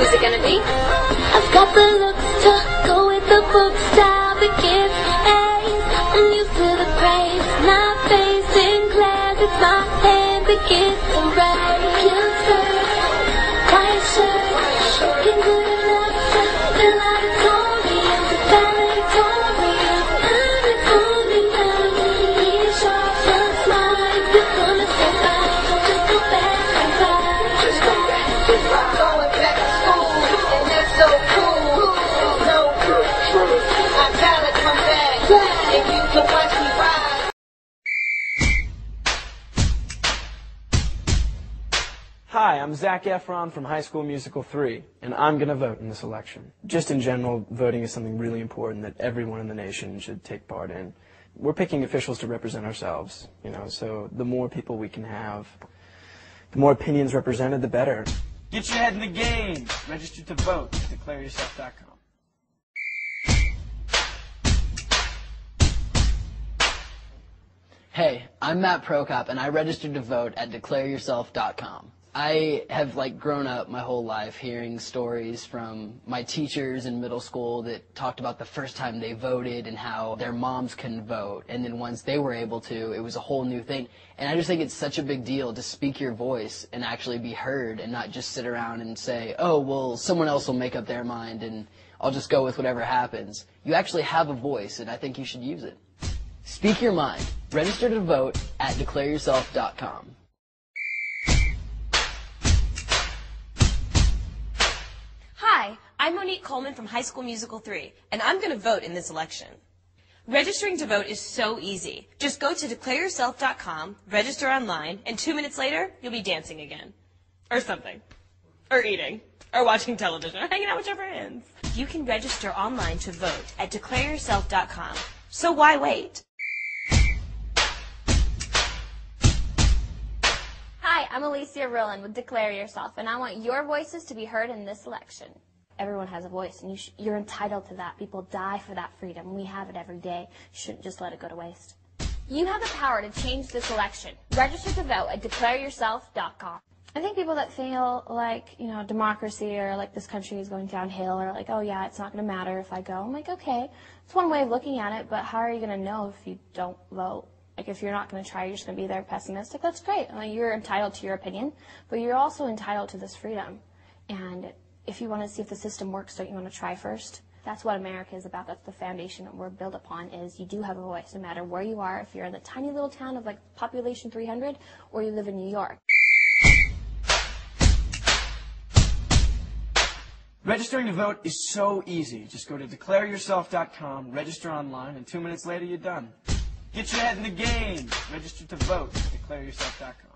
Who's it gonna be? I've got the looks to go with the book style that gives A's. I'm used to the praise, not facing class. It's my hand that gets the raise. Cute skirt, white shirt, looking good enough to feel auditorium. Valedictorian, I'm a golden young. He's sharp, just smart. You're gonna step out, just go back and ride. Just go back and ride. Going back to school, and that's so cool. No good truth. I gotta come back, and you can watch me ride. Hi, I'm Zac Efron from High School Musical 3, and I'm going to vote in this election. Just in general, voting is something really important that everyone in the nation should take part in. We're picking officials to represent ourselves, so the more people we can have, the more opinions represented, the better. Get your head in the game. Register to vote. DeclareYourself.com. Hey, I'm Matt Prokop, and I registered to vote at DeclareYourself.com. I have grown up my whole life hearing stories from my teachers in middle school that talked about the first time they voted and how their moms couldn't vote, and then once they were able to, it was a whole new thing. And I just think it's such a big deal to speak your voice and actually be heard and not just sit around and say, oh, well, someone else will make up their mind and I'll just go with whatever happens. You actually have a voice, and I think you should use it. Speak your mind. Register to vote at DeclareYourself.com. Hi, I'm Monique Coleman from High School Musical 3, and I'm going to vote in this election. Registering to vote is so easy. Just go to DeclareYourself.com, register online, and 2 minutes later, you'll be dancing again. Or something. Or eating. Or watching television. Or hanging out with your friends. You can register online to vote at DeclareYourself.com. So why wait? Hi, I'm Alicia Rowland with Declare Yourself, and I want your voices to be heard in this election. Everyone has a voice, and you're entitled to that. People die for that freedom. We have it every day. You shouldn't just let it go to waste. You have the power to change this election. Register to vote at DeclareYourself.com. I think people that feel like, democracy or like this country is going downhill or like, oh yeah, it's not going to matter if I go. I'm like, okay, it's one way of looking at it, but how are you going to know if you don't vote? Like, if you're not going to try, you're just going to be there pessimistic. That's great. You're entitled to your opinion, but you're also entitled to this freedom. And if you want to see if the system works, don't you want to try first? That's what America is about. That's the foundation that we're built upon, is you do have a voice, no matter where you are, if you're in the tiny little town of population 300 or you live in New York. Registering to vote is so easy. Just go to DeclareYourself.com, register online, and 2 minutes later you're done. Get your head in the game. Register to vote. DeclareYourself.com.